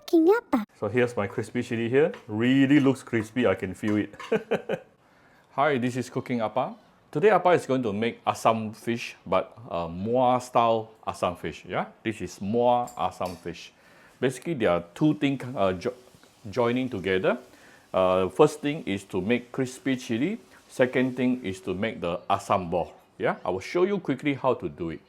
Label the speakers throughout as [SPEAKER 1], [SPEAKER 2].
[SPEAKER 1] cooking apa?
[SPEAKER 2] So here's my crispy chili here. Really looks crispy, I can feel it. Hi, this is Cooking Appa. Today Appa is going to make assam fish, but Muar style assam fish. Yeah, this is Muar assam fish. Basically, there are two things joining together. First thing is to make crispy chili. Second thing is to make the assam ball. Yeah, I will show you quickly how to do it.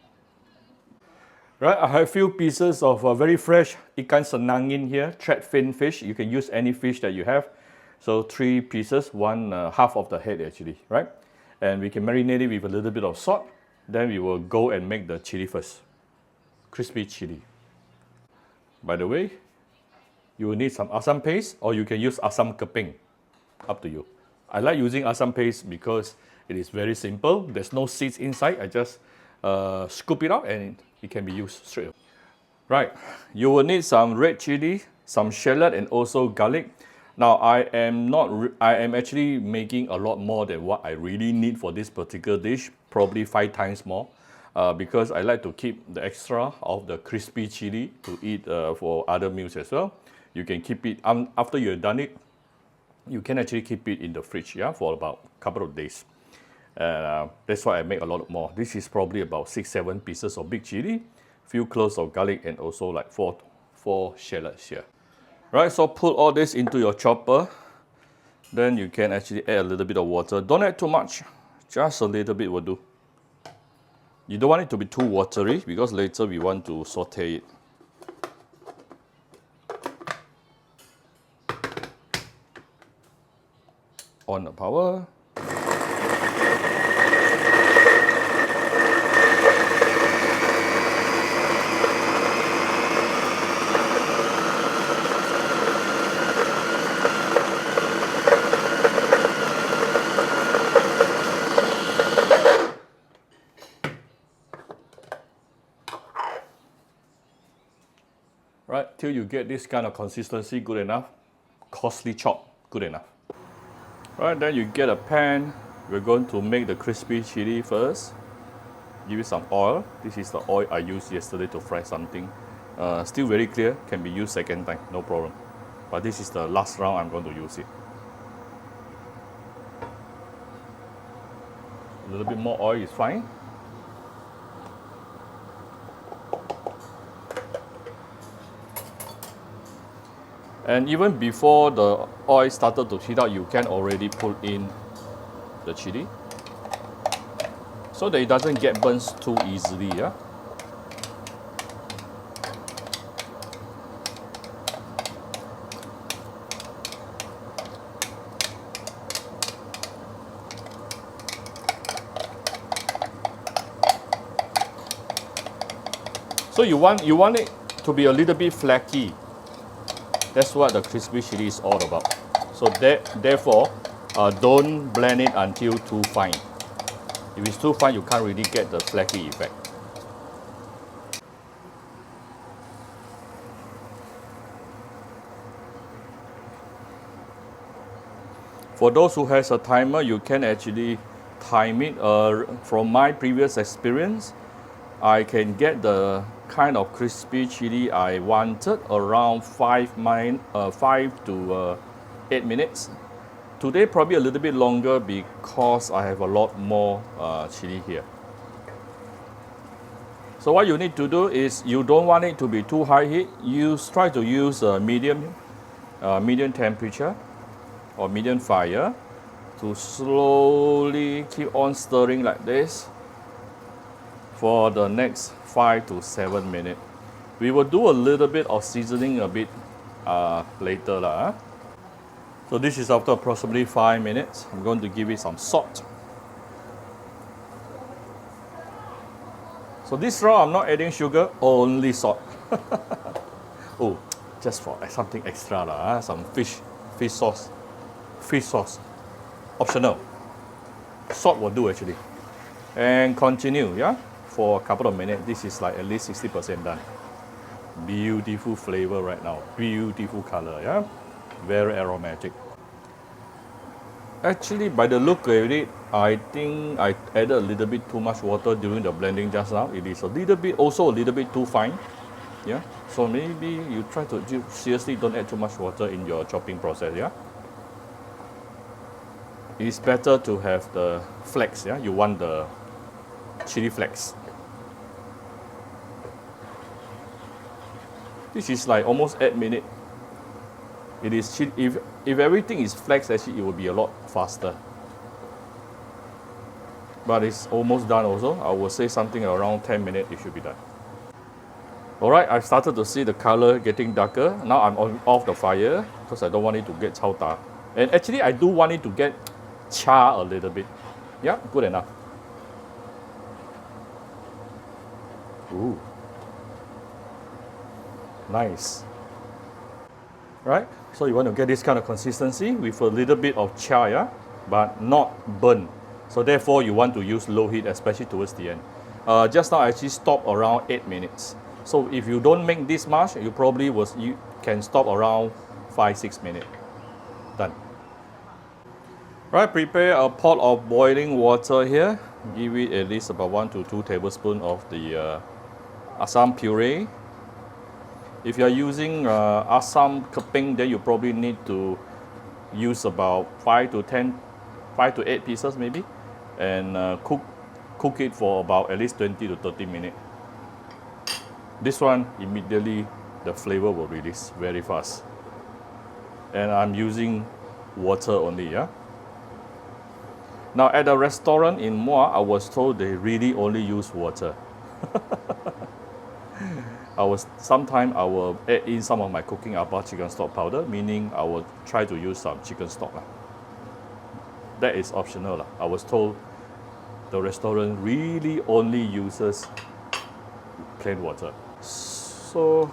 [SPEAKER 2] Right, I have a few pieces of very fresh ikan senangin here, thread fin fish. You can use any fish that you have. So 3 pieces, one half of the head actually, right? And we can marinate it with a little bit of salt. Then we will go and make the chili first. Crispy chili. By the way, you will need some assam paste or you can use assam keping. Up to you. I like using assam paste because it is very simple. There's no seeds inside. I just scoop it out and it can be used straight away. Right, you will need some red chili, some shallot and also garlic. Now I am actually making a lot more than what I really need for this particular dish, probably 5 times more, because I like to keep the extra of the crispy chili to eat for other meals as well. You can keep it, after you're done it, you can actually keep it in the fridge, yeah, for about a couple of days. That's why I make a lot more. This is probably about 6-7 pieces of big chili, few cloves of garlic, and also like 4 shallots here. Right, so put all this into your chopper. Then you can actually add a little bit of water. Don't add too much, just a little bit will do. You don't want it to be too watery because later we want to saute it. On the power. Right, till you get this kind of consistency, good enough. Costly chop, good enough. Right, then you get a pan. We're going to make the crispy chili first. Give it some oil. This is the oil I used yesterday to fry something. Still very clear, can be used second time, no problem. But this is the last round I'm going to use it. A little bit more oil is fine. And even before the oil started to heat up, you can already put in the chili so that it doesn't get burnt too easily. Yeah? So you want it to be a little bit flaky. That's what the crispy chili is all about. So therefore, don't blend it until too fine. If it's too fine, you can't really get the flaky effect. For those who has a timer, you can actually time it. From my previous experience, I can get the kind of crispy chili I wanted around 5 to 8 minutes. Today probably a little bit longer because I have a lot more chili here. So what you need to do is you don't want it to be too high heat. You try to use a medium temperature or medium fire to slowly keep on stirring like this for the next 5 to 7 minutes. We will do a little bit of seasoning a bit later. So this is after approximately 5 minutes. I'm going to give it some salt. So this round I'm not adding sugar, only salt. Oh, just for something extra some fish sauce. Fish sauce. Optional. Salt will do actually. And continue, yeah? For a couple of minutes. This is like at least 60% done. Beautiful flavor right now. Beautiful color, yeah? Very aromatic. Actually, by the look of it, I think I added a little bit too much water during the blending just now. It is a little bit, also a little bit too fine. Yeah, So maybe you try to seriously don't add too much water in your chopping process, yeah? It's better to have the flakes, yeah? You want the chili flakes. This is like almost 8 minutes. It is if everything is flakes, actually it will be a lot faster. But it's almost done also. I will say something around 10 minutes, it should be done. Alright, I've started to see the color getting darker. Now I'm off the fire because I don't want it to get chao ta. And actually I do want it to get char a little bit. Yeah, good enough. Ooh. Nice. Right? So you want to get this kind of consistency with a little bit of char, yeah? But not burn. So therefore you want to use low heat, especially towards the end. Just now I actually stopped around 8 minutes. So if you don't make this much, you can stop around 5-6 minutes. Done. Right, prepare a pot of boiling water here. Give it at least about 1 to 2 tablespoons of the assam puree. If you are using assam keping, then you probably need to use about 5 to 8 pieces maybe, and cook it for about at least 20 to 30 minutes. This one, immediately the flavor will release very fast. And I'm using water only, yeah? Now at a restaurant in Muar, I was told they really only use water. Sometimes I will add in some of my cooking appa chicken stock powder, meaning I will try to use some chicken stock. That is optional. I was told the restaurant really only uses plain water. So,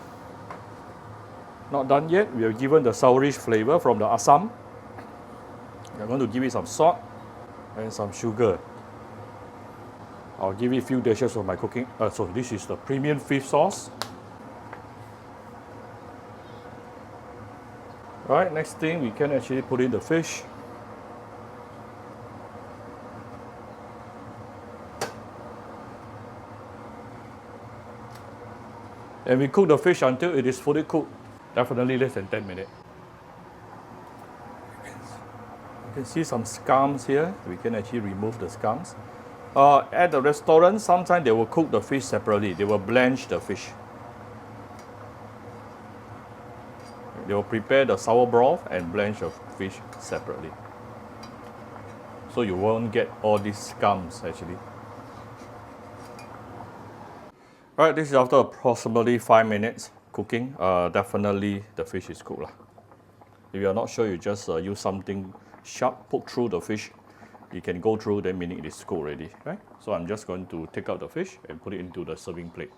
[SPEAKER 2] not done yet. We have given the sourish flavor from the assam. I'm going to give it some salt and some sugar. I'll give it a few dishes of my cooking. So this is the premium fish sauce. Right, next thing we can actually put in the fish. And we cook the fish until it is fully cooked, definitely less than 10 minutes. You can see some scums here. We can actually remove the scums. At the restaurant, sometimes they will cook the fish separately. They will blanch the fish. They will prepare the sour broth and blanch the fish separately. So you won't get all these scums actually. Right, this is after approximately 5 minutes cooking. Definitely the fish is cooked. If you are not sure, you just use something sharp, poke through the fish. You can go through, then meaning it is cooked already. Right? So I'm just going to take out the fish and put it into the serving plate.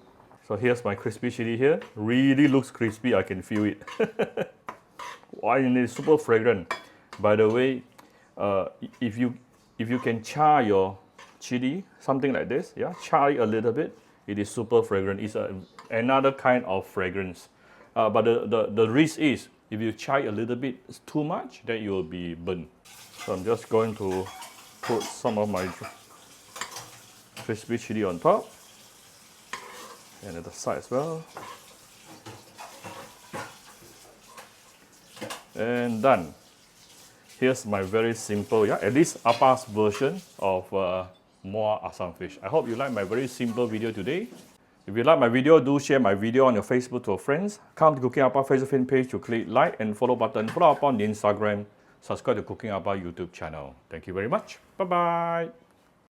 [SPEAKER 2] So here's my crispy chili here. Really looks crispy, I can feel it. Wow, and it's super fragrant. By the way, if you can char your chili, something like this, yeah, char it a little bit. It is super fragrant. It's another kind of fragrance. But the risk is, if you char it a little bit too much, then you will be burnt. So I'm just going to put some of my crispy chili on top. And at the side as well. And done. Here's my very simple, yeah, at least Appa's version of Muar assam fish. I hope you like my very simple video today. If you like my video, do share my video on your Facebook to your friends. Come to Cooking Appa Facebook fan page to click like and follow button. Follow up on the Instagram. Subscribe to Cooking Appa YouTube channel. Thank you very much. Bye-bye.